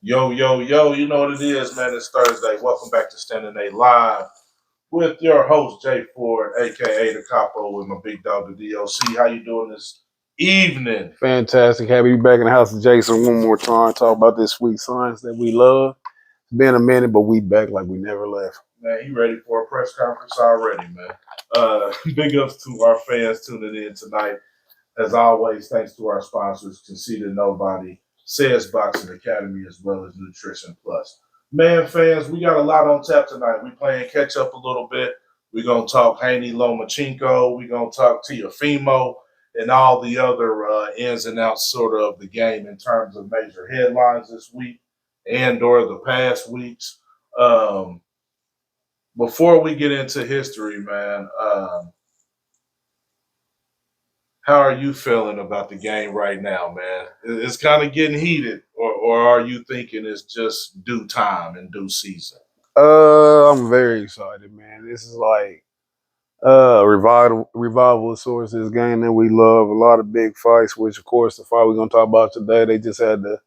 Yo, yo, yo, you know what it is, man. It's Thursday. Welcome back to Standing A Live with your host, Jay Ford, aka the Capo, with my big dog, the DOC. How you doing this evening? Fantastic. Happy to be back in the house of Jason one more time. Talk about this sweet science that we love. It's been a minute, but we back like we never left. Man, you ready for a press conference already, man. Big ups to our fans tuning in tonight. As always, thanks to our sponsors, Conceded Nobody, Says Boxing Academy, as well as Nutrition Plus. Man, fans, we got a lot on tap tonight. We playing catch up a little bit. We're going to talk Haney Lomachenko. We're going to talk Tiafimo and all the other ins and outs sort of the game in terms of major headlines this week and or the past weeks. Um, Before we get into history, man, how are you feeling about the game right now, man? It's kind of getting heated, or are you thinking it's just due time and due season? I'm very excited, man. This is like revival of sorts. This game that we love. A lot of big fights, which of course the fight we're gonna talk about today. They just had the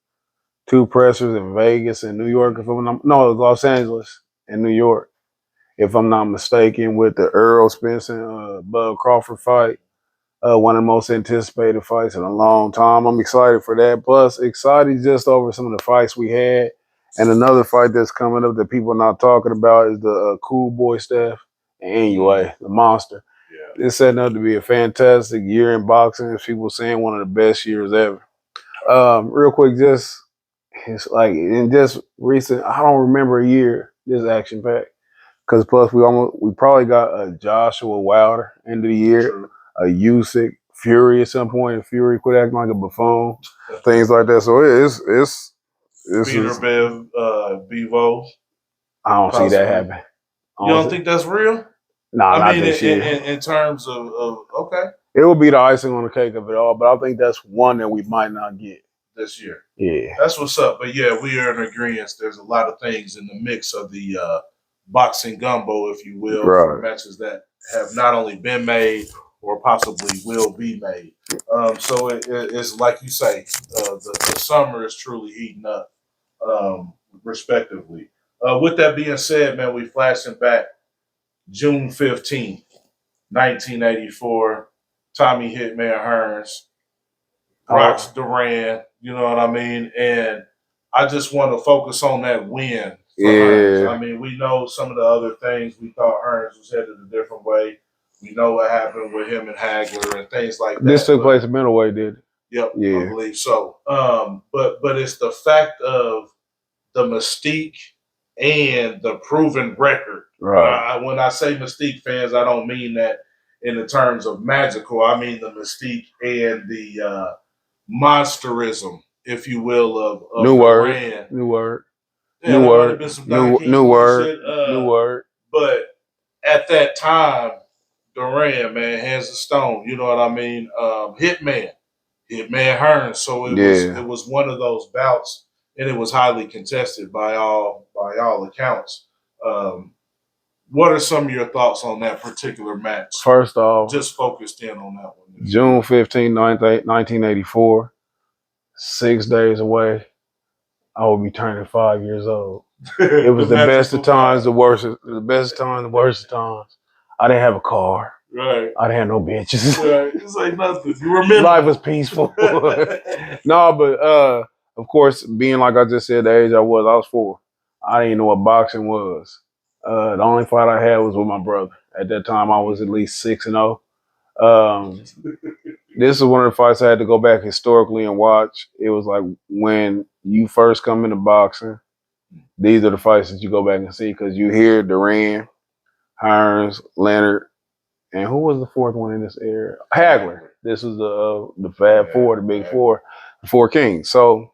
two pressers in Vegas and New York. If I'm not, no, it was Los Angeles and New York, if I'm not mistaken, with the Earl Spence and Bud Crawford fight. One of the most anticipated fights in a long time. I'm excited for that. Plus, excited just over some of the fights we had. And another fight that's coming up that people are not talking about is the Cool Boy Steph and Anyway, the monster. Yeah. It's setting up to be a fantastic year in boxing. As people saying, one of the best years ever. Real quick, just it's like in just recent, I don't remember a year this action packed. Because plus we probably got a Joshua Wilder end of the year. True. A Usyk, Fury at some point, and Fury quit acting like a buffoon, things like that. So it's Peter Bev, Bevo. I don't see that Possibly. happen. You don't think that's real? Nah, I not mean, this year. in terms of okay, It will be the icing on the cake of it all, but I think that's one that we might not get. this year. Yeah. That's what's up. But yeah, we are in agreement. There's a lot of things in the mix of the boxing gumbo, if you will, for Right. matches that have not only been made or possibly will be made. So it's like you say, the summer is truly heating up, respectively. With that being said, man, we flashing back June 15th, 1984. Tommy Hitman Hearns rocks Oh, Duran. You know what I mean? And I just want to focus on that win for Hearns. I yeah. mean, we know some of the other things. We thought Hearns was headed a different way. We know what happened with him and Hagler and things like This that. took But place in middleweight, did it? yep, I Yeah. believe so. But it's the fact of the mystique and the proven record. Right. When I say mystique, fans, I don't mean that in the terms of magical. I mean the mystique and the monsterism, if you will, of New word. Duran. New word. Yeah, New there might have word. been some Don King New word. bullshit, New word. but at that time, Duran, man, hands of stone. You know what I mean? Hitman Hearns. So it Yeah. was one of those bouts, and it was highly contested by all accounts. Um, what are some of your thoughts on that particular match? First off, Just focused in on that one. June 15th, 1984, 6 days away, I will be turning 5 years old. It was the best of times, the best times, the worst of times. I didn't have a car. Right. I didn't have no bitches. Right. It's like nothing. You remember. Life was peaceful. No, but of course, being like I just said, the age I was 4. I didn't know what boxing was. The only fight I had was with my brother. At that time, I was at least 6-0. This is one of the fights I had to go back historically and watch. It was like when you first come into boxing, these are the fights that you go back and see because you hear Duran, Hearns, Leonard, and who was the fourth one in this era? Hagler. This was the Fab Four, the Big Four, the Four Kings. So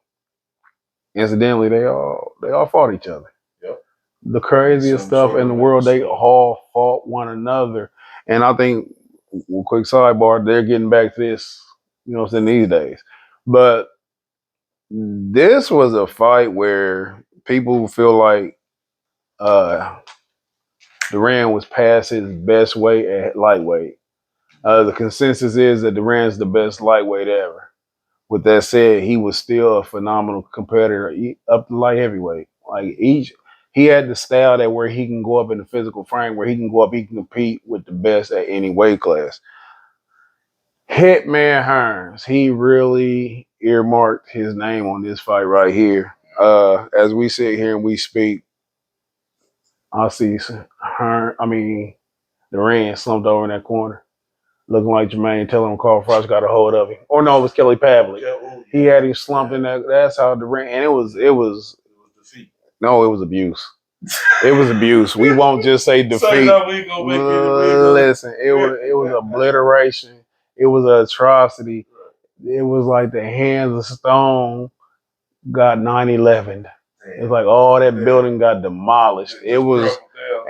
incidentally, they all fought each other. Yep. The craziest stuff in the world, they all fought one another. And I think, well, quick sidebar, they're getting back to this, in these days. But this was a fight where people feel like Duran was past his best weight at lightweight. The consensus is that Duran's the best lightweight ever. with that said, he was still a phenomenal competitor up to light heavyweight. Like he had the style that where he can go up in the physical frame, where he can go up, he can compete with the best at any weight class. Hitman Hearns, he really earmarked his name on this fight right here. As we sit here and we speak, I see Duran slumped over in that corner, looking like Jermaine telling him Carl Frost got a hold of him. Or no, it was Kelly Pavlik. He had him slumped in that. That's how Duran, and it was defeat. No, it was abuse. It was abuse. We won't just say defeat. Listen, it was obliteration. It was an atrocity. It was like the hands of stone got 9/11. It's like all that building got demolished. It was,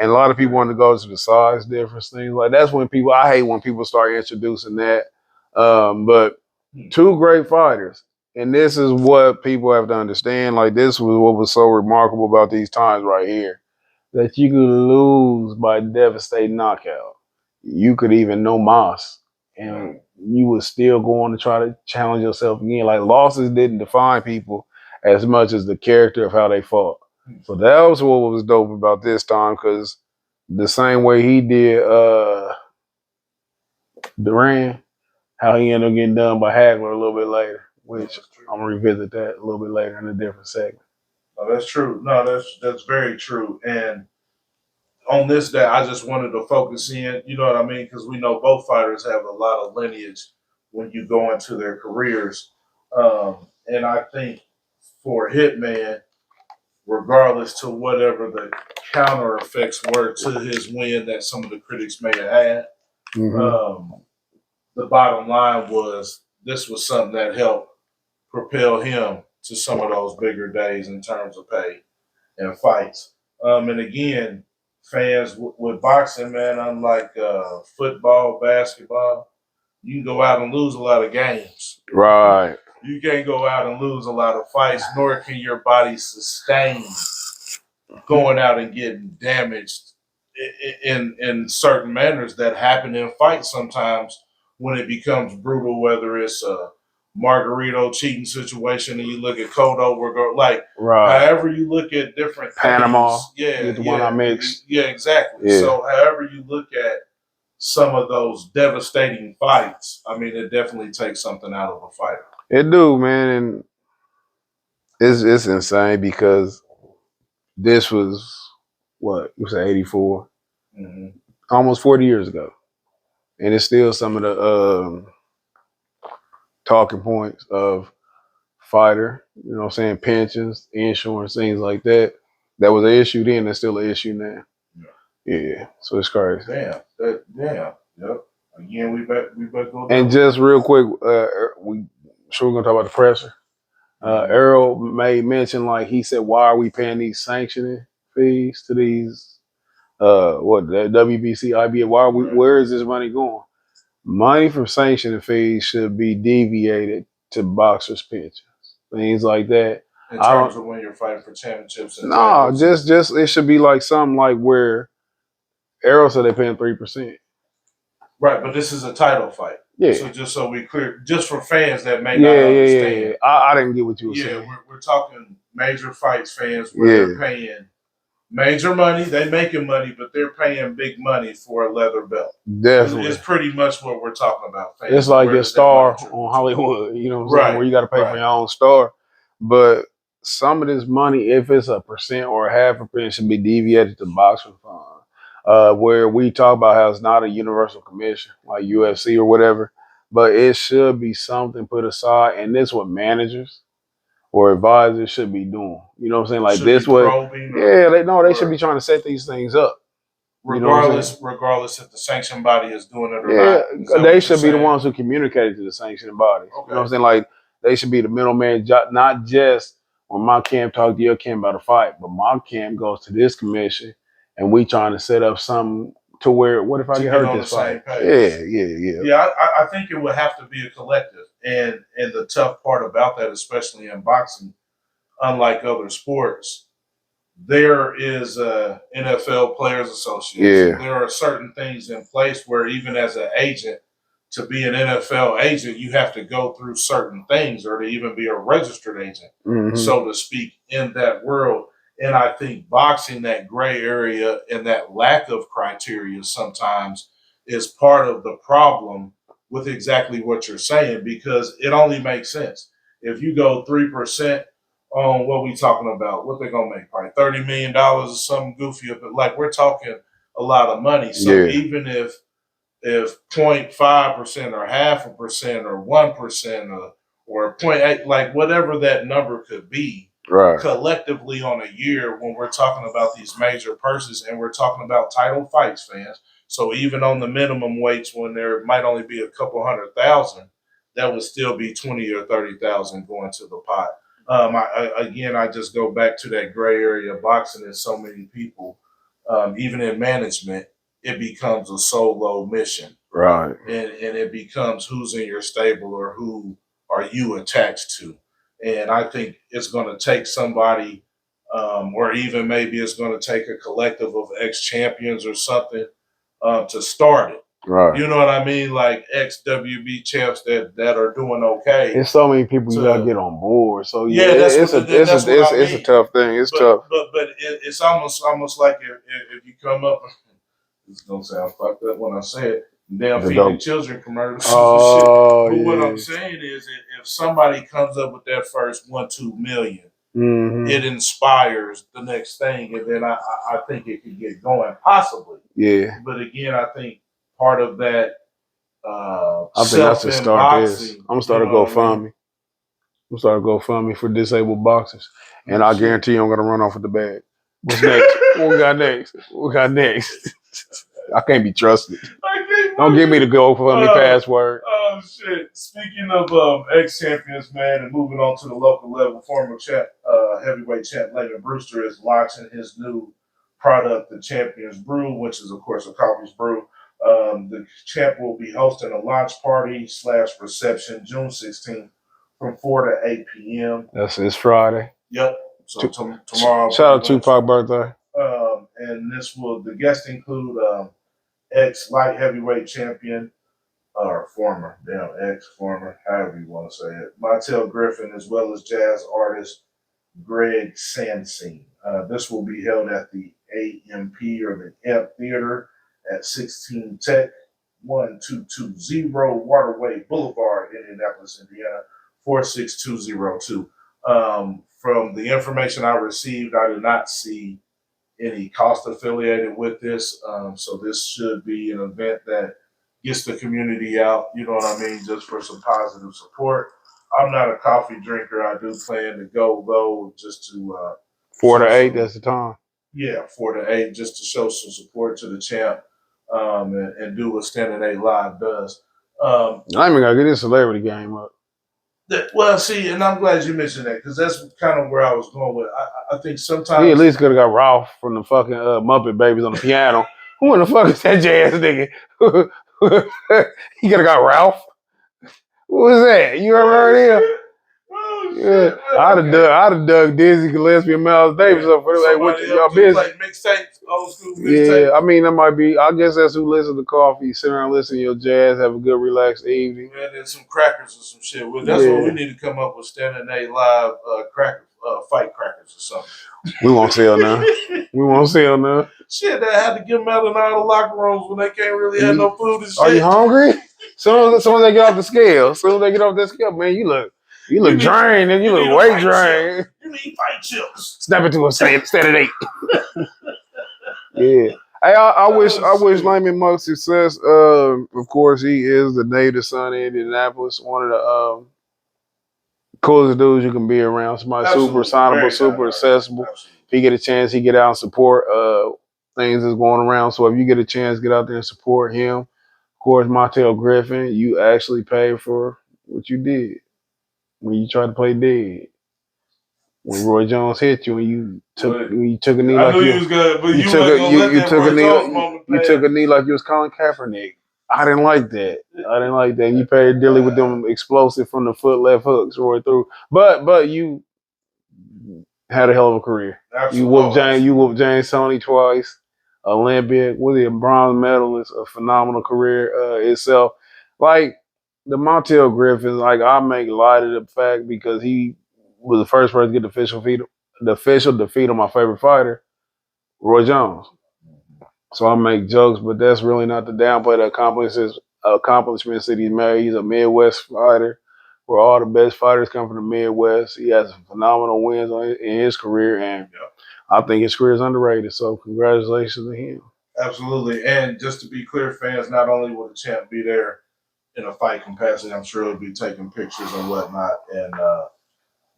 and a lot of people want to go to the size difference things. Like that's when I hate when people start introducing that. But two great fighters. And this is what people have to understand. Like this was what was so remarkable about these times right here. That you could lose by devastating knockout. You could even no mas. And you would still go on to try to challenge yourself again. Like losses didn't define people as much as the character of how they fought. So that was what was dope about this time, because the same way he did Duran, how he ended up getting done by Hagler a little bit later, which I'm gonna revisit that a little bit later in a different segment. No, that's true. No, that's very true. And on this day, I just wanted to focus in, you know what I mean? Because we know both fighters have a lot of lineage when you go into their careers. And I think for Hitman, regardless to whatever the counter effects were to his win that some of the critics may have had, the bottom line was this was something that helped propel him to some of those bigger days in terms of pay and fights. And again, fans with boxing, man, unlike football, basketball, you can go out and lose a lot of games. Right. You can't go out and lose a lot of fights, nor can your body sustain going out and getting damaged in certain manners that happen in fights sometimes when it becomes brutal, whether it's a Margarito cheating situation and you look at Cotto, like however you look at different Panama, things, the one I mixed. Yeah, exactly. Yeah. So however you look at some of those devastating fights, I mean, it definitely takes something out of a fighter. It do, man, and it's insane because this was what you said 84, almost 40 years ago, and it's still some of the talking points of fighter. You know what I'm saying? Pensions, insurance, things like that. That was an issue then. That's still an issue now. Yeah. So it's crazy. Damn. Yep. Again, we bet go down. And just real quick, we're gonna talk about the pressure. Errol made mention, like he said, why are we paying these sanctioning fees to these the WBC, IBA? Where is this money going? Money from sanctioning fees should be deviated to boxers' pensions, things like that. In terms of when you're fighting for championships. No, just it should be like something like where Errol said they're paying 3%. Right, but this is a title fight. Yeah. So just so we clear, just for fans that may not understand. Yeah. I didn't get what you were saying. Yeah, we're talking major fights fans where they're paying major money. They're making money, but they're paying big money for a leather belt. Definitely. It's pretty much what we're talking about. Fans. It's like your star on Hollywood, you know what I'm saying? Where you got to pay for your own star. But some of this money, if it's 1% or 0.5%, should be deviated to boxing fund. Where we talk about how it's not a universal commission like UFC or whatever, but it should be something put aside, and this what managers or advisors should be doing. You know what I'm saying? Like this what they should be trying to set these things up. Regardless if the sanctioned body is doing it or not. They should be the ones who communicate it to the sanctioned bodies. Okay. You know what I'm saying? Like they should be the middleman, not just when my camp talk to your camp about a fight, but my camp goes to this commission and we trying to set up something to where, what if I get hurt this fight? Yeah. I think it would have to be a collective. And the tough part about that, especially in boxing, unlike other sports, there is a NFL Players Association. Yeah. There are certain things in place where even as an agent, to be an NFL agent, you have to go through certain things or to even be a registered agent, so to speak, in that world. And I think boxing, that gray area and that lack of criteria sometimes is part of the problem with exactly what you're saying, because it only makes sense. If you go 3% on what we talking about, what they're gonna make, probably $30 million or something goofy, but like we're talking a lot of money. So Yeah. even if 0.5% or 0.5% or 1% or 0.8, like whatever that number could be, Right. collectively on a year, when we're talking about these major purses and we're talking about title fights, fans. So even on the minimum weights, when there might only be a couple 100,000, that would still be 20 or 30,000 going to the pot. I just go back to that gray area of boxing, and so many people, even in management, it becomes a solo mission. Right. And it becomes who's in your stable or who are you attached to. And I think it's going to take somebody, or even maybe it's going to take a collective of ex champions or something to start it. Right. You know what I mean? Like ex WB champs that are doing okay. There's so many people you gotta get on board. So yeah, it's a tough thing. It's tough. But it's almost like if you come up, it's gonna sound fucked up when I say it. Damn feeding children commercials. Oh, but what I'm saying is, if somebody comes up with that first 1-2 million, it inspires the next thing, and then I think it could get going possibly. Yeah. But again, I think part of that. I think that's to start this. I'm gonna start a GoFundMe. I'm gonna start a GoFundMe for disabled boxers, and I guarantee you I'm gonna run off with the bag. What's next? What we got next? What we got next? I can't be trusted. Don't give me the GoFundMe password. Oh shit! Speaking of ex champions, man, and moving on to the local level, former champ, heavyweight champ Layman Brewster is launching his new product, the Champions Brew, which is of course a coffee's brew. The champ will be hosting a launch party / reception June 16th from 4 to 8 p.m. It's Friday. Yep. So tomorrow. Shout out to Tupac birthday. And the guests include ex light heavyweight champion, or former, however you want to say it, Montel Griffin, as well as jazz artist Greg Sansine. This will be held at the AMP or the AMP Theater at 16 Tech 1220 Waterway Boulevard, Indianapolis, Indiana 46202. From the information I received, I did not see any cost affiliated with this. So this should be an event that gets the community out, you know what I mean, just for some positive support. I'm not a coffee drinker. I do plan to go though, just to 4 to 8, that's the time. Yeah, 4 to 8, just to show some support to the champ, and do what Standing 8 Live does. I even gotta get this celebrity game up. Well, see, and I'm glad you mentioned that, because that's kind of where I was going with. I think sometimes he at least could have got Ralph from the fucking Muppet Babies on the piano. Who in the fuck is that jazz nigga? He could have got Ralph. What was that? You ever heard him? Oh, yeah, I'd have dug Dizzy Gillespie and Miles Davis up for like, what y'all busy? Like mixtapes, old school mixtapes. Yeah, I mean that might be. I guess that's who listens to coffee. Sit around, listen to your jazz, have a good relaxed evening. Yeah, and then some crackers or some shit. Well, that's what we need to come up with. Standing 8 Live fight crackers or something. We won't sell none. We won't sell none. Shit, they had to give them out in all the locker rooms when they can't really have no food and shit. Are you hungry? Soon as they get off the scale, man, you look drained and you look weight drained. You need fight chips. Snap it to a Standing 8. Yeah. Hey, I wish Layman much success. Of course, he is the native son of Indianapolis, one of the coolest dudes you can be around. Somebody super signable, super accessible. Absolutely. If he get a chance, he get out and support things that's going around. So if you get a chance, get out there and support him. Of course, Montel Griffin, you actually paid for what you did when you tried to play dead. When Roy Jones hit you and you took a knee like you took a knee like you was Colin Kaepernick. I didn't like that. And you paid dearly with them explosive from the foot left hooks Roy through. But you had a hell of a career. Absolutely. You whooped James Toney twice, Olympic, with a bronze medalist, a phenomenal career itself. like the Montel Griffin, like I make light of the fact because he was the first person to get the official defeat on my favorite fighter, Roy Jones. So I make jokes, but that's really not the downplay the accomplishments that he's made. He's a Midwest fighter, where all the best fighters come from the Midwest. He has phenomenal wins in his career, and I think his career is underrated. So congratulations to him. Absolutely. And just to be clear, fans, not only will the champ be there in a fight capacity, I'm sure he'll be taking pictures and whatnot and,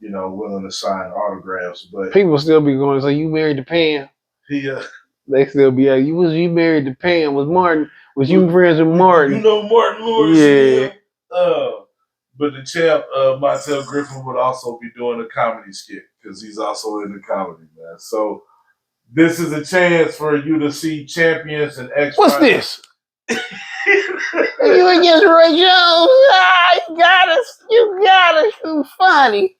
willing to sign autographs. But People still be going, so you married to Pam? he, They still be like, you married to Pam? Was you friends with Martin? You know Martin Lewis? Yeah. But the champ, Montel Griffin, would also be doing a comedy skit because he's also in the comedy, man. So this is a chance for you to see champions and ex. What's this? You against Roy Jones? You got us. You funny.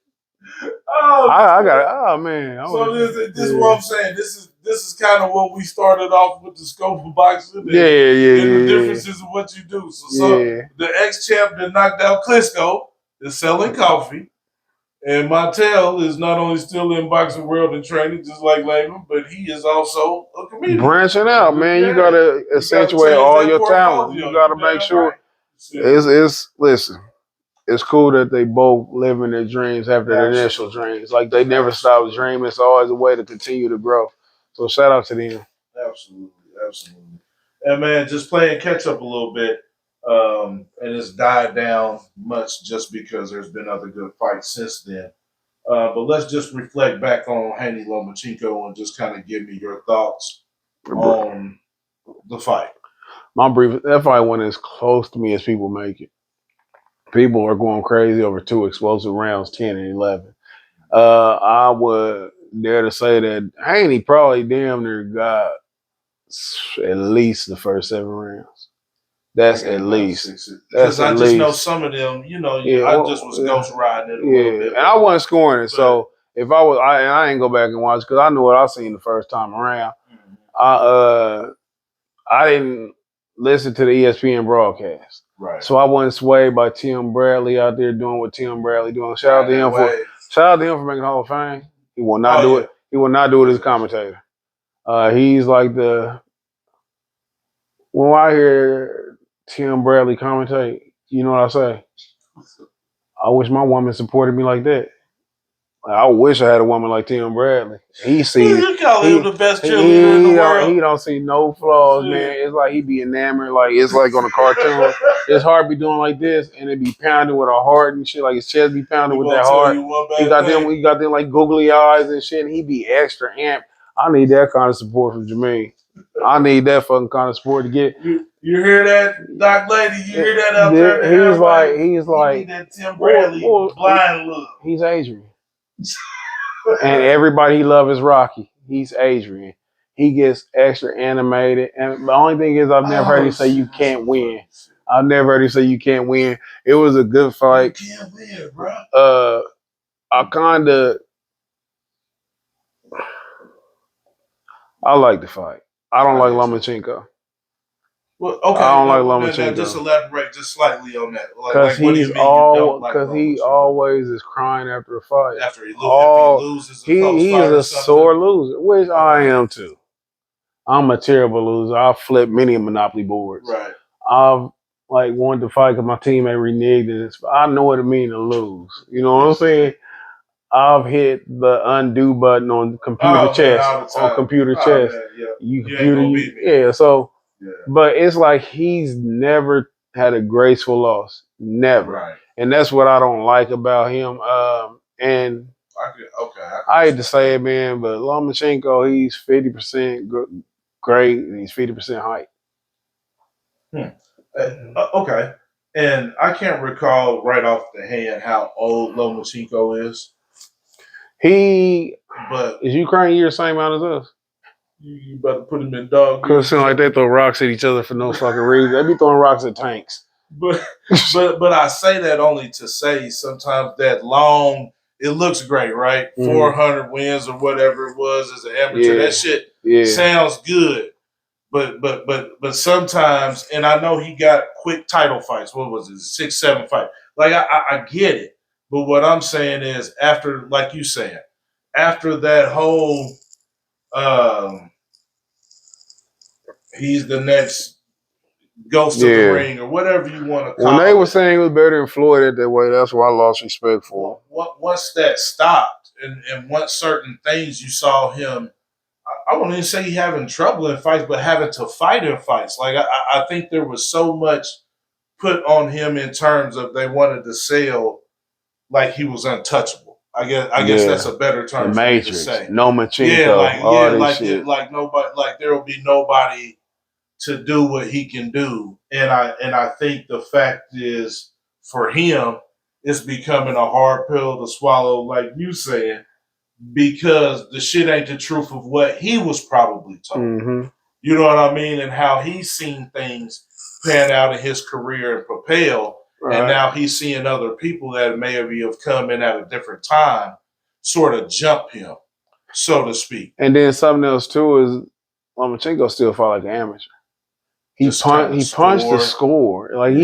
Oh, I got it. Oh man. So this is what I'm saying. This is kind of what we started off with the scope of boxing. And, Yeah. And the differences of what you do. So the ex-champ that knocked out Klitschko is selling coffee. And Montel is not only still in boxing world and training, just like Layman, but he is also a comedian. Branching out, man. You gotta accentuate all your talent. You gotta make sure. It's listen. It's cool that they both living their dreams after their initial dreams. Like they never stop dreaming. It's always a way to continue to grow. So shout out to them. Absolutely. And man, just playing catch up a little bit. And it's died down much just because there's been other good fights since then. But let's just reflect back on Haney Lomachenko and just kind of give me your thoughts on the fight. That fight went as close to me as people make it. People are going crazy over two explosive rounds, 10 and 11. I would dare to say that Haney probably damn near got at least the first 7 rounds. That's at least. Because I just know some of them, I just was ghost riding it a little bit. And I wasn't scoring it. So if I was, I ain't go back and watch because I knew what I seen the first time around. Mm-hmm. I didn't listen to the ESPN broadcast. Right. So I wasn't swayed by Tim Bradley out there doing what Tim Bradley doing. Shout out to him for making Hall of Fame. He will not do it. He will not do it as a commentator. He's like when I hear Tim Bradley commentate, you know what I say? I wish my woman supported me like that. I wish I had a woman like Tim Bradley. You call him the best cheerleader in the world. He don't see no flaws, man. It's like he be enamored, like it's like on a cartoon. His heart be doing like this, and it be pounding with a heart and shit. Like his chest be pounding with that heart. He got them like googly eyes and shit. And he be extra amped. I need that kind of support from Jermaine. I need that fucking kind of support to get. You hear that, Doc Lady? You hear that out there? He's like. You need that Tim Bradley blind look. He's Adrian. And everybody he loves is Rocky. He's Adrian. He gets extra animated. And the only thing is I've never heard him say you can't win. I've never heard him say you can't win. It was a good fight. You can't win, bro. I like the fight. I don't like Lomachenko. Well, okay. I don't like Lomachenko. Just elaborate just slightly on that. Because he always is crying after a fight. After he loses, he's a sore loser, which I am too. I'm a terrible loser. I've flipped many Monopoly boards. Right. I've wanted to fight because my teammate reneged it. I know what it means to lose. You know what I'm saying? I've hit the undo button on computer chess. On computer chess. Yeah. So. Yeah. But it's like he's never had a graceful loss. Never. Right. And that's what I don't like about him. And I hate to say it, man, but Lomachenko, he's 50% great and he's 50% height. Okay. And I can't recall right off the hand how old Lomachenko is. Is Ukraine year the same amount as us? You better put him in dog. Because it seems like they throw rocks at each other for no fucking reason. They be throwing rocks at tanks. But I say that only to say sometimes that long, it looks great, right? Mm-hmm. 400 wins or whatever it was as an amateur. That shit sounds good. but sometimes, and I know he got quick title fights. What was it, 6, 7 fight? Like I get it, but what I'm saying is after, like you saying, after that whole, um, he's the next ghost of the Yeah. ring or whatever you want to When call they were it. saying he was better than Floyd at that way, that's why I lost respect for him. Once that stopped, and once certain things you saw him, I wouldn't even say he having trouble in fights, but having to fight in fights. Like I think there was so much put on him in terms of they wanted to sell like he was untouchable. I guess that's a better The term for me to Matrix, say. Lomachenko, all this shit. Like nobody, like there will be nobody to do what he can do. And I think the fact is for him, it's becoming a hard pill to swallow, like you saying, because the shit ain't the truth of what he was probably told. Mm-hmm. You know what I mean? And how he's seen things pan out in his career and propel. Right. And now he's seeing other people that maybe have come in at a different time sort of jump him, so to speak. And then something else too is Lomachenko still fought like an amateur. He punched the score. Like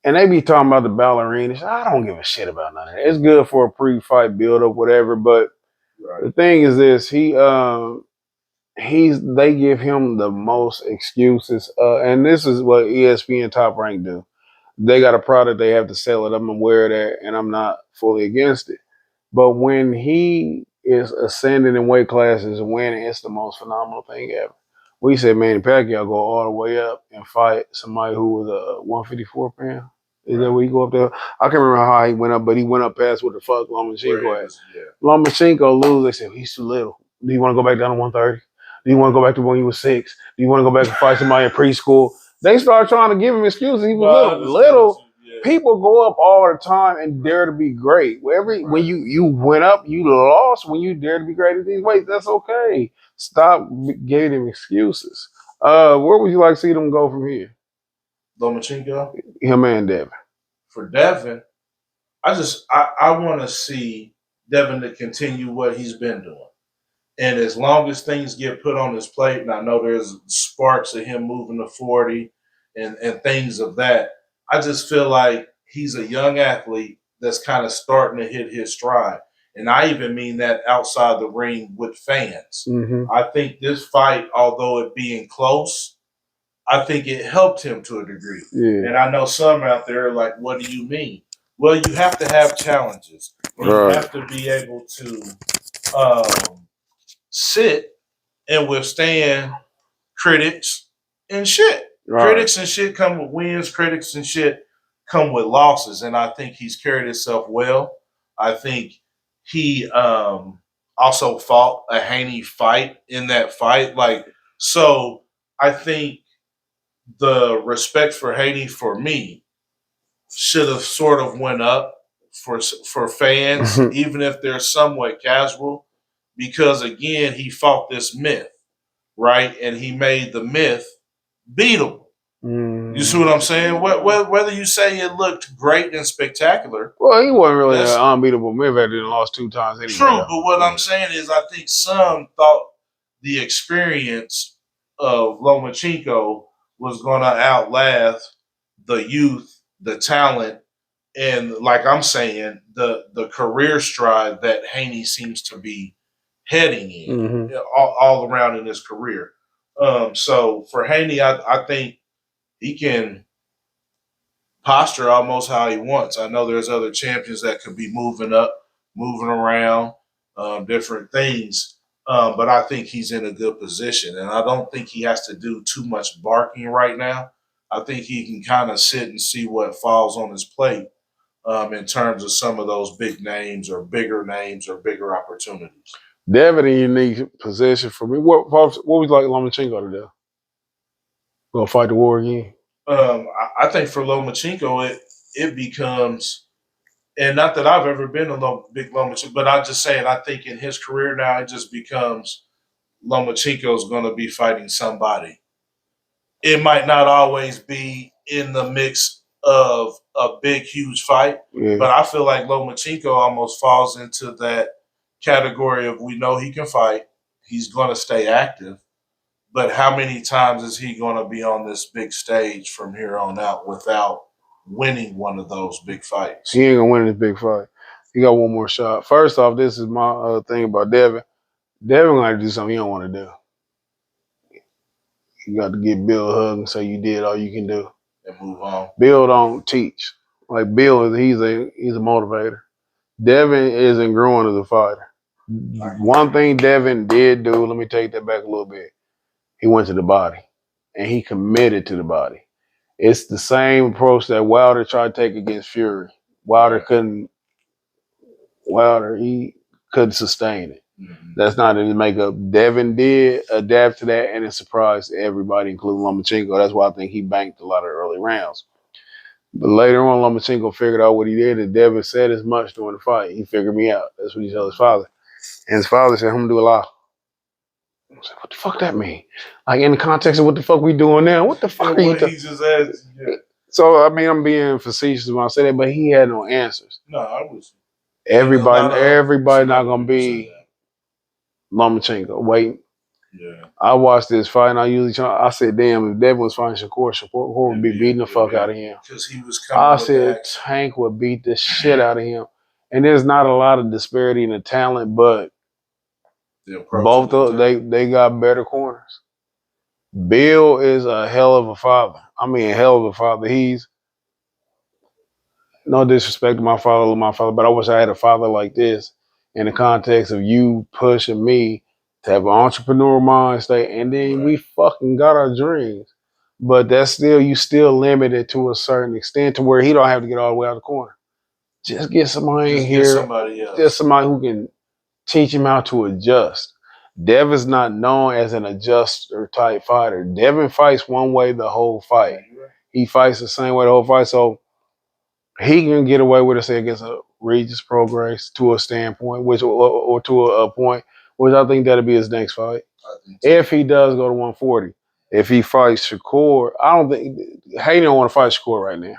and they be talking about the ballerinas. I don't give a shit about none of that. It's good for a pre-fight build-up, whatever. But the thing is this: they give him the most excuses, and this is what ESPN Top Rank do. They got a product, they have to sell it. I'm aware of that, and I'm not fully against it. But when he is ascending in weight classes and winning, it's the most phenomenal thing ever. We said Manny Pacquiao go all the way up and fight somebody who was a 154 pound. Is that where you go up there? I can't remember how he went up, but he went up past what the fuck Lomachenko had. Lomachenko lose. They said he's too little. Do you want to go back down to 130? Do you want to go back to when you was 6? Do you want to go back and fight somebody in preschool? They started trying to give him excuses. He was little. People go up all the time and dare to be great. When you went up, you lost. When you dare to be great at these weights, that's okay. Stop giving him excuses. Where would you like to see them go from here? Lomachenko? Him and Devin. For Devin, I want to see Devin to continue what he's been doing. And as long as things get put on his plate, and I know there's sparks of him moving to 40 and things of that, I just feel like he's a young athlete that's kind of starting to hit his stride. And I even mean that outside the ring with fans. Mm-hmm. I think this fight, although it being close, I think it helped him to a degree. Yeah. And I know some out there are like, what do you mean? Well, you have to have challenges. And you have to be able to sit and withstand critics and shit. Right. Critics and shit come with wins. Critics and shit come with losses. And I think he's carried himself well. I think he also fought a Haney fight in that fight. So I think the respect for Haney for me should have sort of went up for fans, even if they're somewhat casual, because again, he fought this myth, right? And he made the myth beatable. You see what I'm saying? Whether you say it looked great and spectacular. Well, he wasn't really an unbeatable myth after he lost 2 times anyway. True, but what I'm saying is I think some thought the experience of Lomachenko was going to outlast the youth, the talent, and like I'm saying, the career stride that Haney seems to be heading in all around in his career. So for Haney, I think he can posture almost how he wants. I know there's other champions that could be moving up, moving around, different things. But I think he's in a good position. And I don't think he has to do too much barking right now. I think he can kind of sit and see what falls on his plate in terms of some of those big names or bigger opportunities. Devin in a unique position for me. What would you like Lomachenko to do? Go fight the war again? I think for Lomachenko, it becomes, and not that I've ever been a big Lomachenko, but I'm just saying I think in his career now it just becomes Lomachenko's going to be fighting somebody. It might not always be in the mix of a big, huge fight, but I feel like Lomachenko almost falls into that category of we know he can fight. He's going to stay active. But how many times is he going to be on this big stage from here on out without winning one of those big fights? He ain't gonna win this big fight. He got one more shot. First off, this is my thing about Devin. Devin gonna do something he don't want to do. You got to get Bill a hug and say you did all you can do and move on. Bill don't teach. Like Bill is he's a motivator. Devin isn't growing as a fighter. One thing Devin did do, let me take that back a little bit. He went to the body and he committed to the body. It's the same approach that Wilder tried to take against Fury. He couldn't sustain it. Mm-hmm. That's not in his makeup. Devin did adapt to that, and it surprised everybody, including Lomachenko. That's why I think he banked a lot of early rounds. But later on, Lomachenko figured out what he did, and Devin said as much during the fight. He figured me out. That's what he told his father. And his father said, alhamdulillah. I said, what the fuck that mean? Like, in the context of what the fuck we doing now? What the fuck are you doing? So, I mean, I'm being facetious when I say that, but he had no answers. No, I was. Everybody not going to be Lomachenko. Wait. Yeah. I watched this fight, and I said, damn, if Devin was fighting Shakur would be beating the fuck out of him. Because he was coming. I said Tank would beat the shit out of him. And there's not a lot of disparity in the talent, but both of they got better corners. Bill is a hell of a father. I mean, a hell of a father. He's no disrespect to my father, but I wish I had a father like this in the context of you pushing me to have an entrepreneurial mind state, and then we fucking got our dreams. But that's still, you still limited to a certain extent to where he don't have to get all the way out of the corner. Just get somebody in here, just somebody who can teach him how to adjust. Devin's not known as an adjuster type fighter. Devin fights one way the whole fight. He fights the same way the whole fight. So he can get away with it, say, against a Regis Prograis to a standpoint, which or to a point, which I think that'll be his next fight. If he does go to 140. If he fights Shakur, I don't think Haney don't want to fight Shakur right now.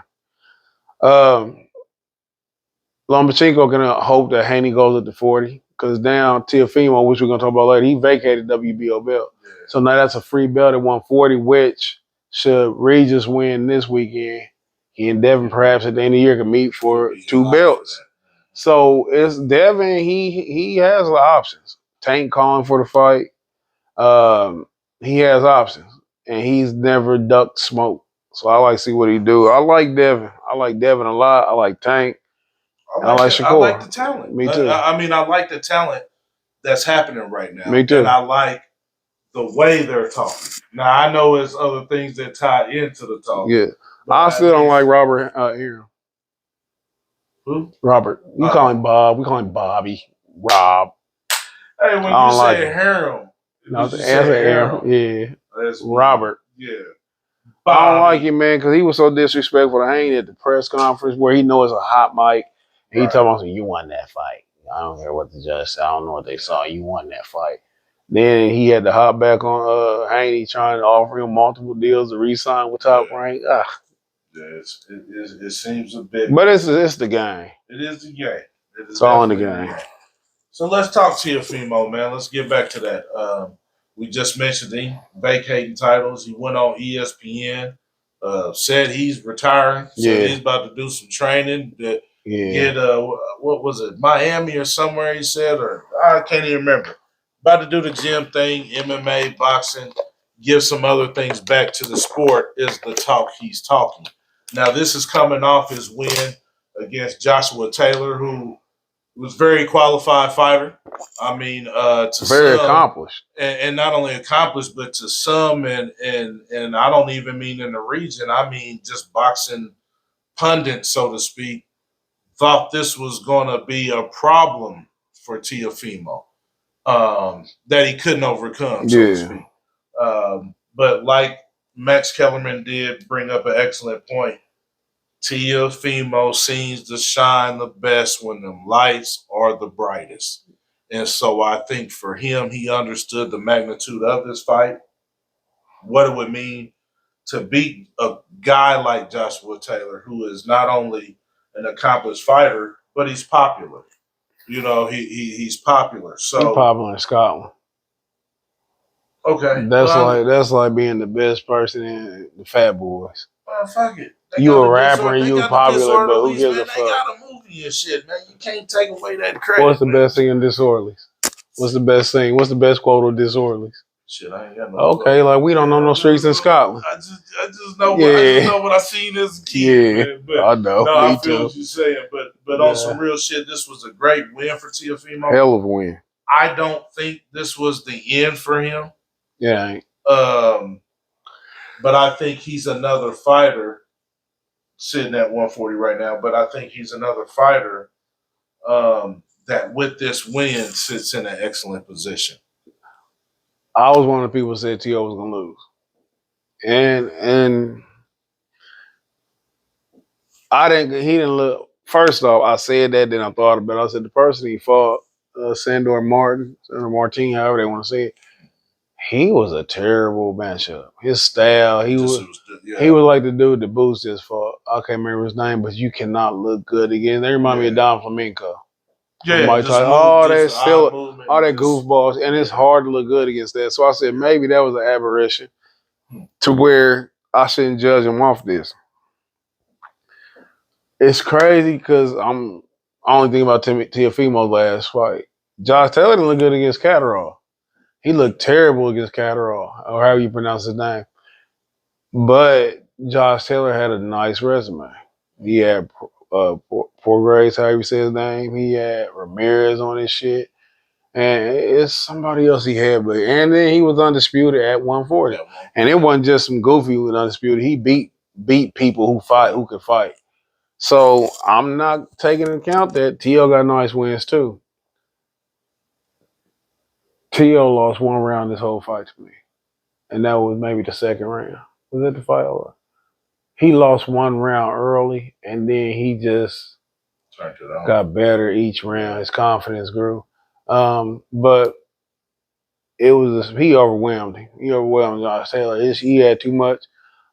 Lomachenko can hope that Haney goes up to 40 because now Teofimo, which we're going to talk about later, he vacated WBO belt. Yeah. So now that's a free belt at 140, which should Regis win this weekend, he and Devin perhaps at the end of the year can meet for 2 belts. So it's Devin, he has the options. Tank calling for the fight. He has options, and he's never ducked smoke. So I like to see what he do. I like Devin. I like Devin a lot. I like Tank. I like Shakur. I like the talent. Me too. I mean, I like the talent that's happening right now. Me too. And I like the way they're talking. Now, I know there's other things that tie into the talk. Yeah. I still don't like Robert Arum. Who? Robert. You call him Bob. We call him Bobby. Rob. Hey, when you say Harum. No, it's Arum. Yeah. That's Robert. Yeah. Bobby. I don't like him, man, because he was so disrespectful to Haney at the press conference where he knows a hot mic. He told me, you won that fight. I don't care what the judge said. I don't know what they saw. You won that fight. Then he had to hop back on Haney trying to offer him multiple deals to re-sign with Top Rank. Yeah, it seems a bit. But it's the game. It is the game. It's all in the game. So let's talk Teofimo, man. Let's get back to that. We just mentioned him vacating titles. He went on ESPN, said he's retiring. Said he's about to do some training. Get what was it, Miami or somewhere he said, or I can't even remember. About to do the gym thing, MMA, boxing, give some other things back to the sport is the talk he's talking. Now this is coming off his win against Joshua Taylor, who was a very qualified fighter. I mean, very accomplished, and not only accomplished, but to some, and I don't even mean in the region. I mean just boxing pundits, so to speak, thought this was going to be a problem for Teofimo that he couldn't overcome, so to speak. But like Max Kellerman did bring up an excellent point, Teofimo seems to shine the best when the lights are the brightest. And so I think for him, he understood the magnitude of this fight, what it would mean to beat a guy like Joshua Taylor, who is not only an accomplished fighter, but he's popular. You know, he's popular. So he's popular in Scotland. Okay. That's like being the best person in the Fat Boys. Fuck it. They You got a the rapper and they you got the popular, but who Disorderlies, gives man. a They fuck? got a movie and shit, man. You can't take away that credit. What's the man. best thing in Disorderlies? What's the best thing? What's the best quote of Disorderlies? Shit, I ain't got no. Okay, like we don't know no streets in Scotland. I just know what I just know what I seen as a kid, man. But I know. no, Me I feel too. what you're saying. But on some real shit, this was a great win for Teofimo. Hell of a win. I don't think this was the end for him. Yeah. But I think he's another fighter sitting at 140 right now. But I think he's another fighter that with this win sits in an excellent position. I was one of the people who said T.O. was gonna lose. And he didn't look. First off, I said that, then I thought about it. I said the person he fought, Sandor Martin, or Martin, however they want to say it, he was a terrible matchup. His style, he was like the dude that Boots just fought. I can't remember his name, but you cannot look good again. They remind me of Don Flamenco. Yeah, all that goofballs, and it's hard to look good against that. So I said maybe that was an aberration to where I shouldn't judge him off this. It's crazy because I'm only thinking about Teofimo's last fight. Josh Taylor didn't look good against Catterall. He looked terrible against Catterall, or however you pronounce his name. But Josh Taylor had a nice resume. He had Porgrace, however you say his name. He had Ramirez on his shit. And it's somebody else he had. And then he was undisputed at 140. And it wasn't just some goofy who was undisputed. He beat people who could fight. So I'm not taking into account that T.O. got nice wins too. T.O. lost one round this whole fight to me. And that was maybe the second round. Was that the fight over? He lost one round early, and then he just got better each round. His confidence grew. But it was he overwhelmed him. He overwhelmed Josh Taylor. He had too much.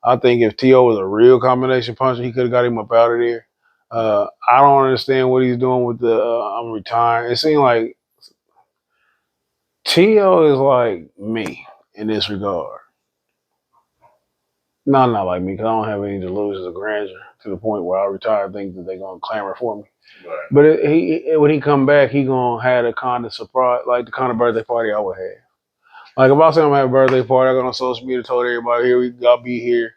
I think if T.O. was a real combination puncher, he could have got him up out of there. I don't understand what he's doing with the I'm retiring. It seemed like T.O. is like me in this regard. No, not like me, because I don't have any delusions of grandeur to the point where I retire and think that they're going to clamor for me. Right. But when he come back, he going to have the kind of surprise, like the kind of birthday party I would have. Like if I say I'm going to have a birthday party, I go on social media, told everybody here, I'll be here.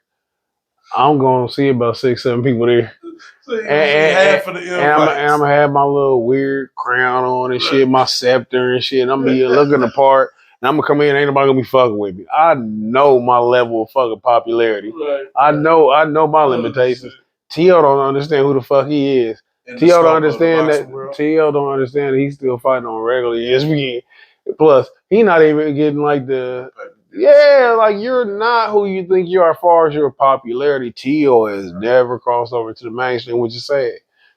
I'm going to see about 6-7 people there. So and I'm going to have my little weird crown on and shit, my scepter and shit. And I'm going to be looking the part. And I'm going to come in, ain't nobody going to be fucking with me. I know my level of fucking popularity. Right. I know my limitations. T.O. don't understand who the fuck he is. T.O. don't understand that. T.O. don't understand that he's still fighting on regular ESPN. Plus, he not even getting like like you're not who you think you are as far as your popularity. T.O. has never crossed over to the mainstream, which is sad.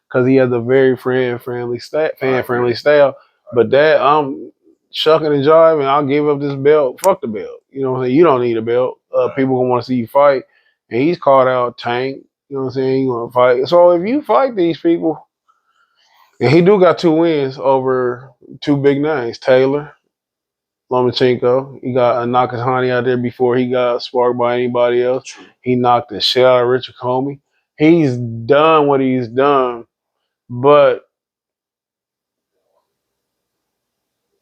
Because he has a very fan-friendly style. But that, I'm shucking and jiving, I'll give up this belt. Fuck the belt. You know what I'm saying? You don't need a belt. People gonna want to see you fight. And he's called out Tank. You know what I'm saying? You want to fight. So if you fight these people, and he do got 2 wins over 2 big names, Taylor, Lomachenko. He got a Nakatani out there before he got sparked by anybody else. True. He knocked the shit out of Richard Comey. He's done what he's done, but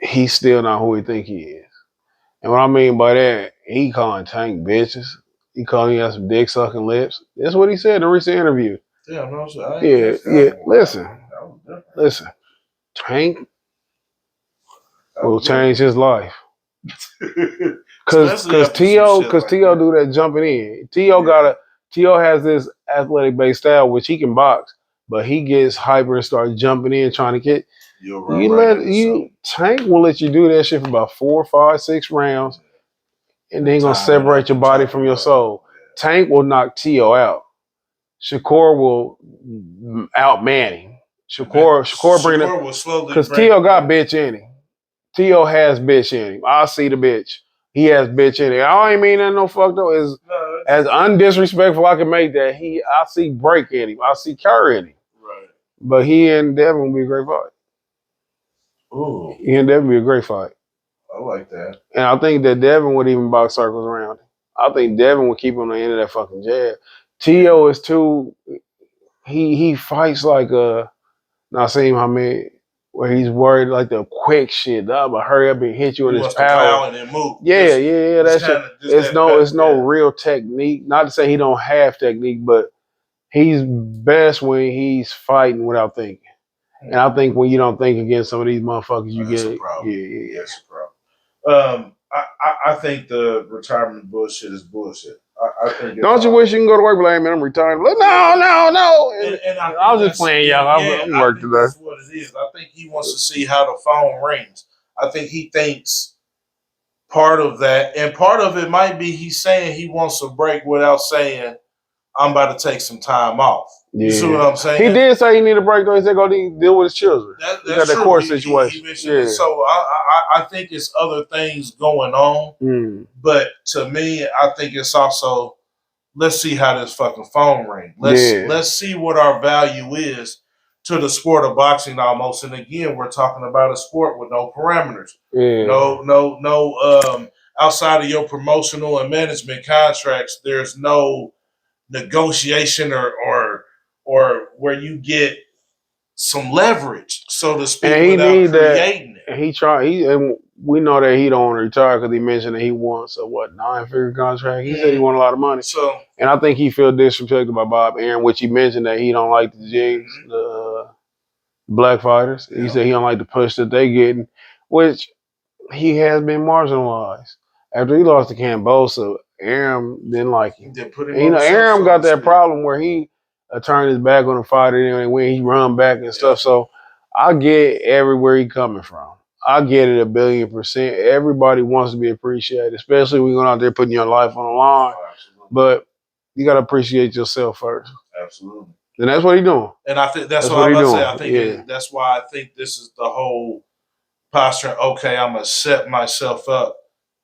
he's still not who he think he is. And what I mean by that, he calling Tank bitches. He calling he has some dick sucking lips. That's what he said in a recent interview. Yeah, no, Listen. Tank will change his life. Cause T.O. do that jumping in. T.O. has this athletic based style which he can box, but he gets hyper and starts jumping in trying to get. Tank will let you do that shit for about 4, 5, 6 rounds, and then gonna separate your body from your soul. Tank will knock T.O. out. Shakur will outman him. Shakur bring it because T.O. got bitch in him. T.O. has bitch in him. I see the bitch. He has bitch in him. I ain't mean that no fuck though. As undisrespectful I can make that. I see break in him. I see carry in him. Right. But he and Devin will be a great fight. Ooh. He and Devin will be a great fight. I like that. And I think that Devin would even box circles around him. I think Devin would keep him on the end of that fucking jab. T.O. is too. He fights like a Nassim Hamed, where he's worried like the quick shit. But hurry up and hit you in He his wants to power and then move. Yeah. That shit. It's no yeah. real technique. Not to say he don't have technique, but he's best when he's fighting without thinking. And I think when you don't think against some of these motherfuckers, you get a problem. Yeah. That's a problem. I think the retirement bullshit is bullshit. I think. Don't you wish you can go to work, but hey, man, I'm retired. Like, no. And I was just playing, y'all. I'm work today. That's what it is. I think he wants to see how the phone rings. I think he thinks part of that, and part of it might be he's saying he wants a break without saying, I'm about to take some time off. You see what I'm saying? He did say he needed a break, though. He said go deal with his children. That's he got that true. court situation. He mentioned it. So I think it's other things going on. But to me, I think it's also, let's see how this fucking phone rings. Let's see what our value is to the sport of boxing almost. And again, we're talking about a sport with no parameters. No outside of your promotional and management contracts, there's no negotiation or where you get some leverage, so to speak, and without creating it. And and we know that he don't want to retire because he mentioned that he wants a 9-figure contract. He said he want a lot of money. So, and I think he feel disrespected by Bob Arum, which he mentioned that he don't like the jigs, the black fighters. He said he don't like the push that they getting, which he has been marginalized. After he lost to Cambosa, Arum didn't like him. Arum got that problem where he turned his back on the fighter and when he run back and stuff. So I get everywhere he coming from. I get it 1,000,000,000%. Everybody wants to be appreciated, especially when you're going out there putting your life on the line. But you got to appreciate yourself first. Absolutely. And that's what he's doing. And I think that's what I'm about to say. I think that's why I think this is the whole posture. Okay, I'm going to set myself up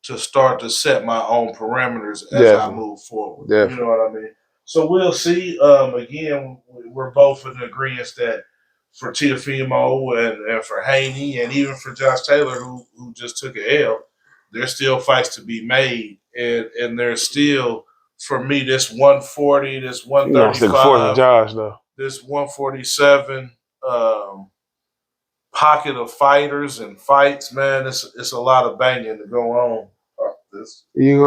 to start to set my own parameters as I move forward. You know what I mean? So we'll see. Again, we're both in agreement that for Teofimo and for Haney and even for Josh Taylor, who just took an L, there's still fights to be made. And there's still, for me, this 140, this 135, Josh, though. this 147 pocket of fighters and fights, man, it's a lot of banging to go on. You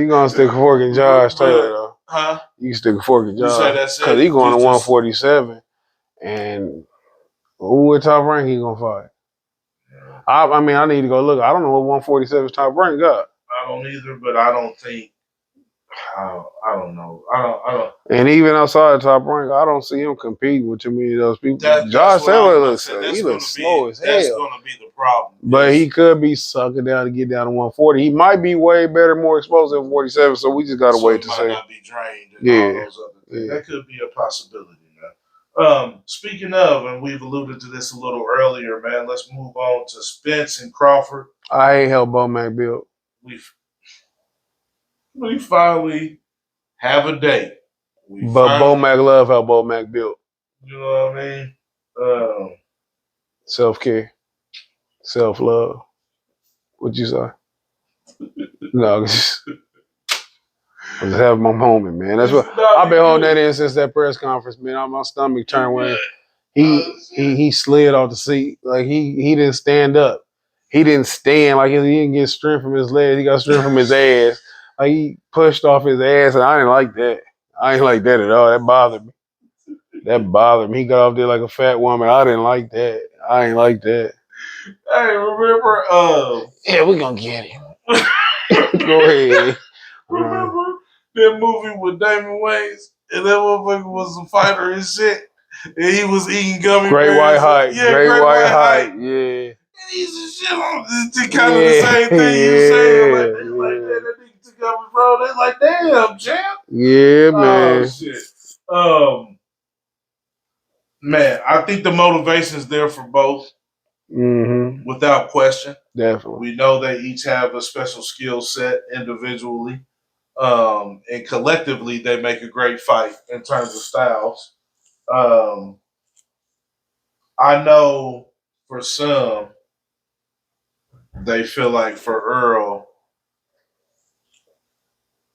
gonna stick a fork in Josh Taylor though? Huh? You stick a fork in Josh. You say that's it? Because he going to 147, and who at top rank he gonna fight? Yeah. I mean, I need to go look. I don't know what 147's top rank got. I don't either, but I don't think. I don't know. I don't. And even outside the top rank, I don't see him competing with too many of those people. Josh Taylor looks slow as hell. That's going to be the problem. But he could be sucking down to get down to 140. He might be way better, more explosive than 47. So we just got to wait to see. He might not be drained. And all those other things. That could be a possibility, man. Speaking of, and we've alluded to this a little earlier, man. Let's move on to Spence and Crawford. I hate how Bomac built. We finally have a date. Bomac love how Bomac built. You know what I mean? Self-care. Self-love. What'd you say? No, I'm just having my moment, man. That's what I've been holding that in since that press conference, man. My stomach turned when he slid off the seat. Like he didn't stand up. He didn't stand. Like he didn't get strength from his legs. He got strength from his ass. Like he pushed off his ass, and I didn't like that. I ain't like that at all. That bothered me. He got off there like a fat woman. I didn't like that. I ain't like that. Hey, remember? Yeah, we're gonna get him. Go ahead. Remember that movie with Damon Wayans? And that motherfucker was a fighter and shit. And he was eating gummy bears. Great White Hype. Yeah, Great White Hype. Yeah. And he's a shit on this kind of the same thing you saying. Like that nigga took out his bro. They like, damn, champ. Yeah, man. Oh, shit. Man, I think the motivation is there for both. Mm-hmm. Without question. Definitely. We know they each have a special skill set individually. And collectively, they make a great fight in terms of styles. I know for some, they feel like for Earl,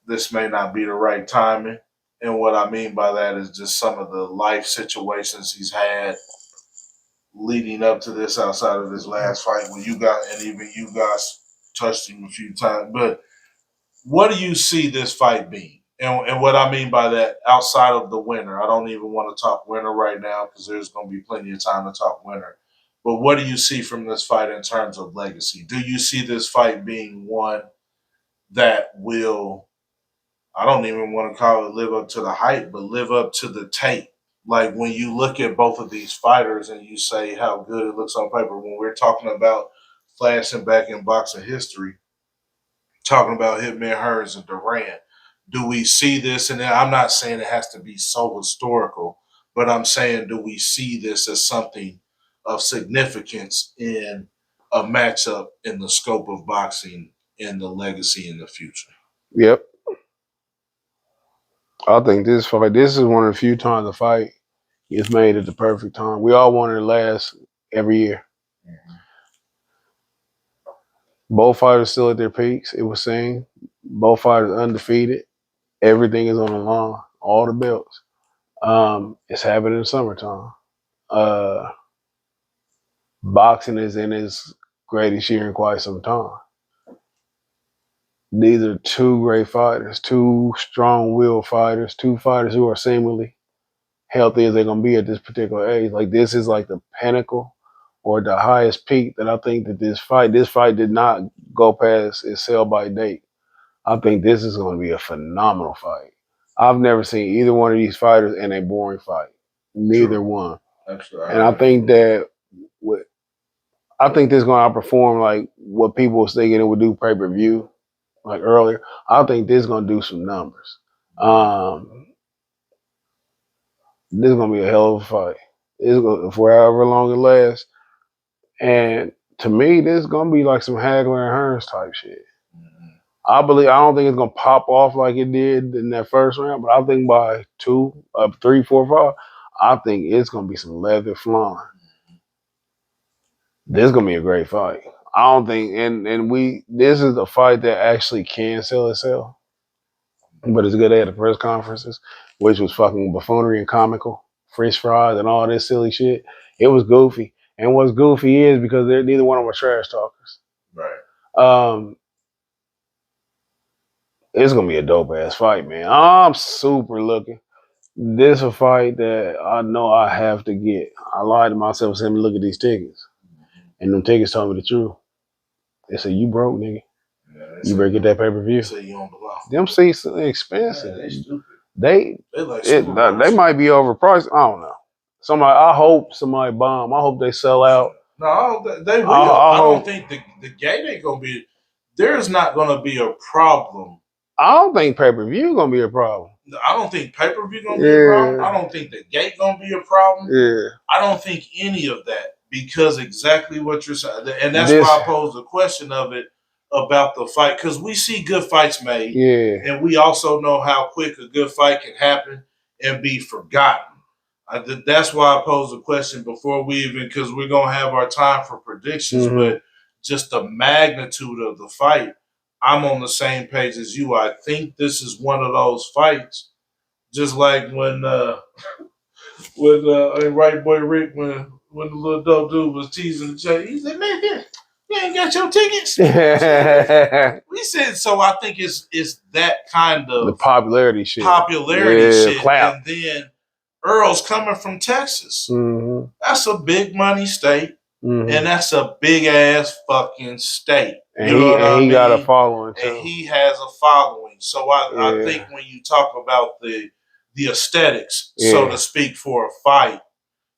this may not be the right timing. And what I mean by that is just some of the life situations he's had leading up to this outside of his last fight when you got, and even you guys touched him a few times. But what do you see this fight being? And what I mean by that, outside of the winner, I don't even want to talk winner right now because there's going to be plenty of time to talk winner. But what do you see from this fight in terms of legacy? Do you see this fight being one that will, I don't even want to call it live up to the hype, but live up to the tape? Like when you look at both of these fighters and you say how good it looks on paper, when we're talking about flashing back in boxing history, talking about Hitman Hearns and Durant, do we see this? And I'm not saying it has to be so historical, but I'm saying, do we see this as something of significance in a matchup in the scope of boxing and the legacy in the future? Yep. I think this fight, this is one of the few times a fight is made at the perfect time. We all want it to last every year. Mm-hmm. Both fighters still at their peaks. It was saying both fighters undefeated. Everything is on the line. All the belts. It's happening in the summertime. Boxing is in its greatest year in quite some time. These are two great fighters, two strong-willed fighters, two fighters who are seemingly healthy as they're going to be at this particular age. Like, this is like the pinnacle or the highest peak that I think that this fight did not go past its sell-by date. I think this is going to be a phenomenal fight. I've never seen either one of these fighters in a boring fight. Neither True. one. Absolutely. And I think that this is going to outperform like what people was thinking it would do pay-per-view, like earlier. I think this is going to do some numbers. This is going to be a hell of a fight. It's going for however long it lasts. And to me, this is going to be like some Hagler and Hearns type shit. Mm-hmm. I don't think it's going to pop off like it did in that first round, but I think by 2, 3, 4, 5, I think it's going to be some leather flying. This is going to be a great fight. I don't think, this is a fight that actually can sell itself. But it's good they had the press conferences, which was fucking buffoonery and comical, French fries and all this silly shit. It was goofy. And what's goofy is because neither one of them are trash talkers. Right. It's going to be a dope-ass fight, man. I'm super looking. This is a fight that I know I have to get. I lied to myself and said, look at these tickets. And them tickets told me the truth. They said, you broke, nigga. Yeah, you better get that pay-per-view. They say you don't belong. Them seats are expensive. Yeah, they stupid. They might be overpriced. I don't know. I hope somebody bomb. I hope they sell out. No, they will. I don't think the gate ain't gonna be. There's not gonna be a problem. I don't think pay-per-view gonna be a problem. I don't think pay-per-view gonna be a problem. I don't think the gate gonna be a problem. Yeah. I don't think any of that, because exactly what you're saying, and that's why I posed the question of it about the fight, because we see good fights made, and we also know how quick a good fight can happen and be forgotten. That's why I posed the question before we even, because we're gonna have our time for predictions, but just the magnitude of the fight, I'm on the same page as you. I think this is one of those fights, just like when Right Boy Rick, when the little dope dude was teasing the Jay, he said, "Man, you ain't got your tickets." We said, so I think it's that kind of the popularity shit. Shit. Clap. And then Earl's coming from Texas. Mm-hmm. That's a big money state. Mm-hmm. And that's a big ass fucking state. And he got a following too. And he has a following. So I think when you talk about the aesthetics, so to speak, for a fight,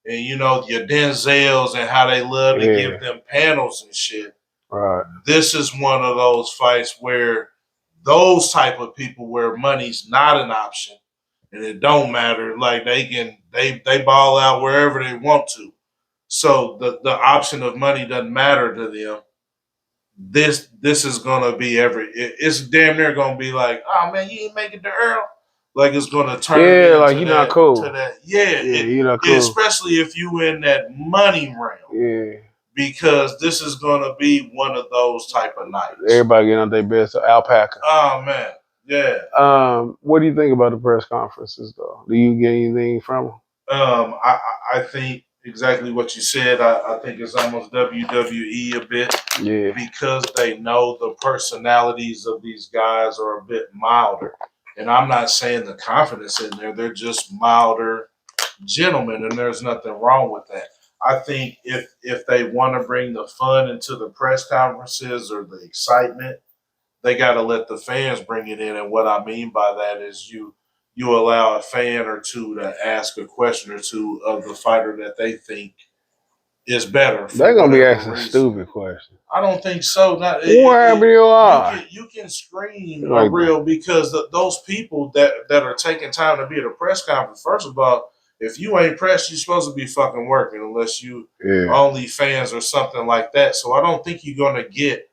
and you know, your Denzels and how they love to give them panels and shit. Right. This is one of those fights where those type of people where money's not an option and it don't matter. Like they ball out wherever they want to. So the option of money doesn't matter to them. This is gonna be it's damn near gonna be like, oh man, you ain't making the Earl. Like it's gonna turn like you're not cool. You're not cool. Especially if you in that money realm. Yeah. because this is going to be one of those type of nights. Everybody getting on their best. Alpaca. Oh man, yeah. What do you think about the press conferences, though? Do you get anything from them? I think exactly what you said. I think it's almost WWE a bit. Yeah. Because they know the personalities of these guys are a bit milder. And I'm not saying the confidence in there. They're just milder gentlemen, and there's nothing wrong with that. I think if they want to bring the fun into the press conferences or the excitement, they got to let the fans bring it in. And what I mean by that is you allow a fan or two to ask a question or two of the fighter that they think is better. They're gonna be asking reason. Stupid questions. I don't think so. Whatever you are, you can scream like real because those people that are taking time to be at a press conference. First of all, if you ain't pressed, you're supposed to be fucking working unless you only fans or something like that. So I don't think you're gonna get.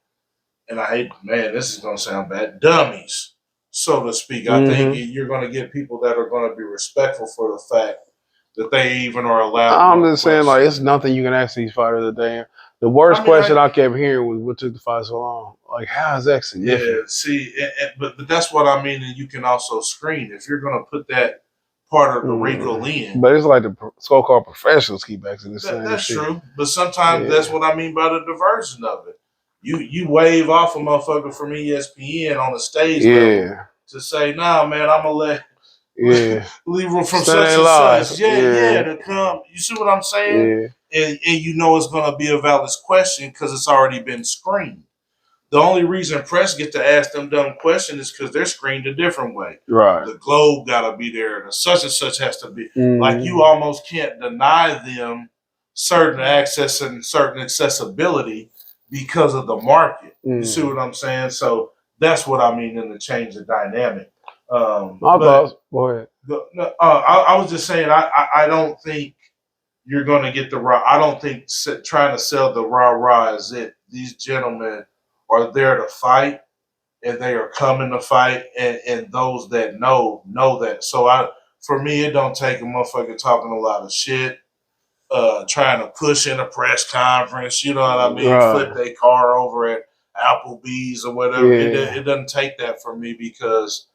And I hate, man, this is gonna sound bad, dummies, so to speak. I think you're gonna get people that are gonna be respectful for the fact that they even are allowed. I'm just saying, like, it's nothing you can ask these fighters today. The worst question I kept hearing was, "What took the fight so long?" Like, how is that significant? Yeah, see, but that's what I mean. And you can also screen if you're going to put that part of the wrinkle in. But it's like the so-called professionals keep asking the same That's shit. true. But sometimes that's what I mean by the diversion of it. You wave off a motherfucker from ESPN on the stage level to say, "Nah, man, I'm gonna let." Leave from such and such. To come. You see what I'm saying? And you know it's going to be a valid question because it's already been screened. The only reason press get to ask them dumb questions is because they're screened a different way. Right. The globe got to be there. The such and such has to be. Like you almost can't deny them certain access and certain accessibility because of the market. You see what I'm saying? So that's what I mean in the change of dynamic. Go ahead. I was just saying, I don't think you're going to get the raw. I don't think trying to sell the rah is it. These gentlemen are there to fight, and they are coming to fight, and those that know that. So for me, it don't take a motherfucker talking a lot of shit, trying to push in a press conference. You know what I mean? Flip their car over at Applebee's or whatever. It doesn't take that from me because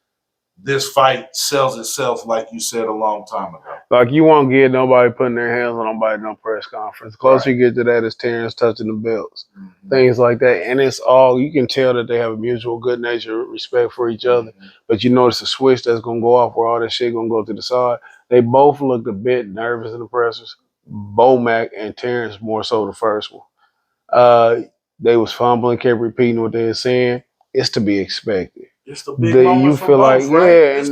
this fight sells itself, like you said, a long time ago. Like, you won't get nobody putting their hands on nobody in no press conference. The closer you get to that is Terrence touching the belts. Things like that. And it's all, you can tell that they have a mutual good nature, respect for each other. But you notice a switch that's going to go off where all that shit going to go to the side. They both looked a bit nervous in the pressers. Bomac and Terrence more so the first one. They was fumbling, kept repeating what they were saying. It's to be expected. It's the big moment you feel like, both, right? And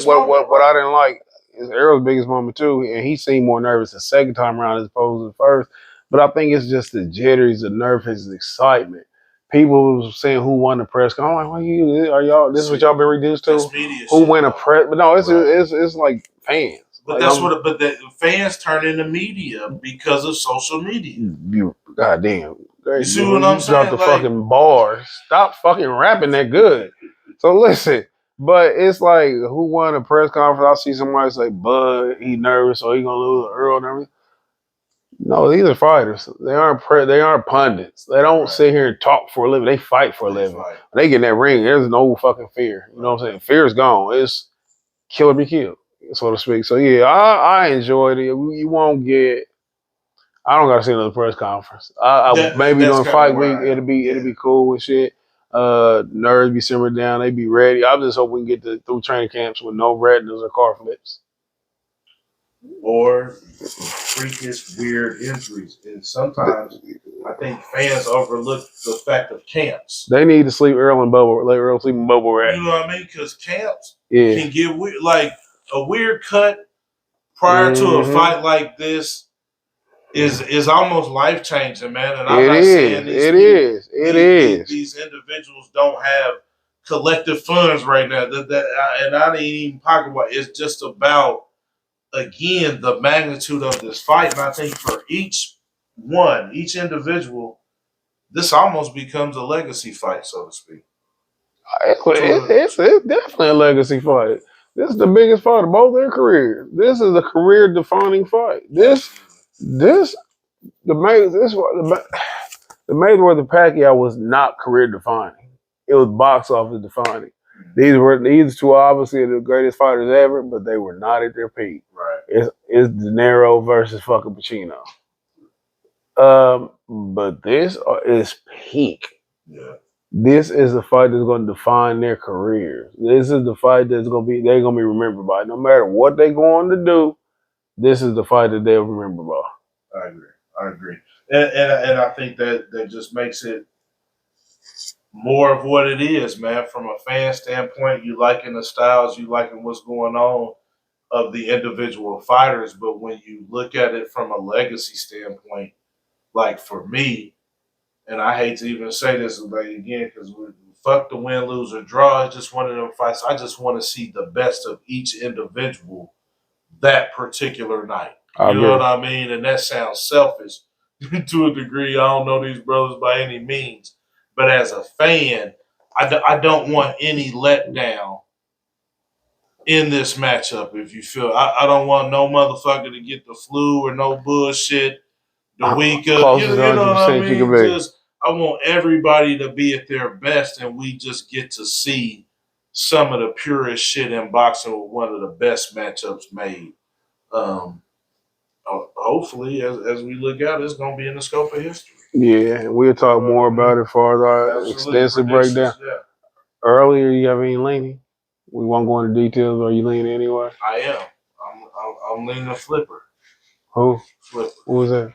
what I didn't like is Errol's biggest moment too, and he seemed more nervous the second time around as opposed to the first. But I think it's just the jitters, the nerves, the excitement. People was saying who won the press conference. I'm like, are y'all? This is what y'all been reduced to? Who win a press? But no, it's like fans. But like, but the fans turn into media because of social media. Goddamn. You see what I'm saying? Drop the fucking bars. Stop fucking rapping that good. So listen, but it's like, who won a press conference? I see somebody say Bud, he nervous, or he gonna lose Earl and everything. No, these are fighters. They aren't pundits. They don't sit here and talk for a living. They fight for a living. When they get in that ring, there's no fucking fear. You know what I'm saying? Fear is gone. It's kill or be killed, so to speak. So yeah, I enjoyed it. You won't get. I don't gotta see another press conference. Maybe during fight week, it'll be cool and shit. Nerves be simmered down, they be ready. I just hope we can get through training camps with no retinas or car flips. Or freakish weird injuries. And sometimes I think fans overlook the fact of camps. They need to sleep Earl and Bubble. Let Earl sleep in Bubble Rat. You know what I mean? Because camps can get weird. Like a weird cut prior to a fight like this is almost life changing, man. And I'm not saying these individuals don't have collective funds right now. And I didn't even talk about. It's just about, again, the magnitude of this fight. And I think for each individual, this almost becomes a legacy fight, so to speak. It's definitely a legacy fight. This is the biggest fight of both their careers. This is a career-defining fight. This the main this was the Mayweather Pacquiao was not career defining. It was box office defining. These two obviously are the greatest fighters ever, but they were not at their peak. Right. It's De Niro versus fucking Pacino. But this is peak. Yeah. This is the fight that's going to define their careers. This is the fight that's going to be they're going to be remembered by. No matter what they're going to do, this is the fight that they'll remember by. I agree. And I think that just makes it more of what it is, man. From a fan standpoint, you liking the styles, you liking what's going on of the individual fighters. But when you look at it from a legacy standpoint, like for me, and I hate to even say this like again because we fuck the win, lose, or draw. It's just one of them fights. I just want to see the best of each individual that particular night. You know what I mean? And that sounds selfish to a degree. I don't know these brothers by any means. But as a fan, I don't want any letdown in this matchup. If you feel, I don't want no motherfucker to get the flu or no bullshit the week of. You know what I mean? Just, I want everybody to be at their best, and we just get to see some of the purest shit in boxing with one of the best matchups made. Hopefully, as we look out, it's going to be in the scope of history. Yeah, and we'll talk more about it as far as our extensive breakdown. Yeah. Earlier, you have any leaning? We won't go into details. Are you leaning anywhere? I am. I'm leaning a flipper. Who? Flipper. Who was that?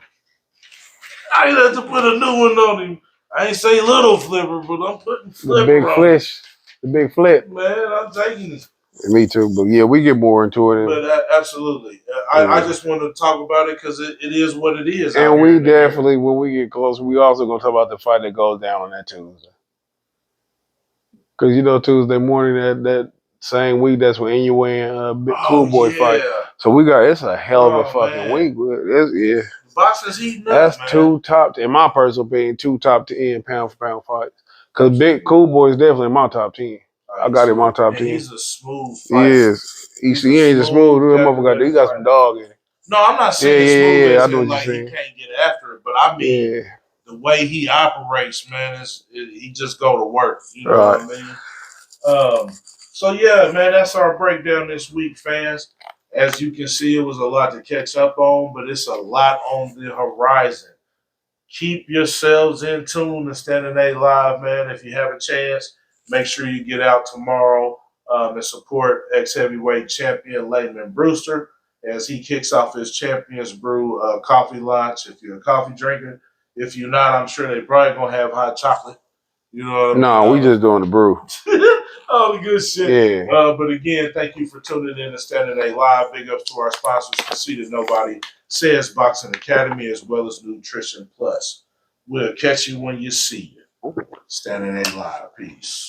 I had to put a new one on him. I ain't say little flipper, but I'm putting flipper the big on flish. The big flip. Man, I'm taking it. Me too, but yeah, we get more into it. But absolutely. I just want to talk about it because it is what it is. And we definitely, when we get close, we also going to talk about the fight that goes down on that Tuesday. Because, you know, Tuesday morning, that same week, that's when Inoue and Cool Boy fight. So it's a hell of a fucking week. Yeah. Boxing's heating up, That's man. two top, in my personal opinion, two top 10 pound for pound fights. Because Big Cool Boy is definitely in my top 10. I got him in my top 10. He's a smooth fighter. He is. He ain't just smooth. He got some dog in it. No, I'm not saying smooth as I know in like he can't get after it, but I mean the way he operates, man, he just go to work. You know what I mean? So yeah, man, that's our breakdown this week, fans. As you can see, it was a lot to catch up on, but it's a lot on the horizon. Keep yourselves in tune to Standing A Live, man. If you have a chance, make sure you get out tomorrow and support ex-heavyweight champion Layman Brewster as he kicks off his Champions Brew coffee launch. If you're a coffee drinker, if you're not, I'm sure they're probably going to have hot chocolate. You know what I mean? No, we just doing the brew. All the good shit. Yeah. But again, thank you for tuning in to Standing A Live. Big ups to our sponsors, Conceited Nobody, Says Boxing Academy, as well as Nutrition Plus. We'll catch you when you see you. Standing A Live. Peace.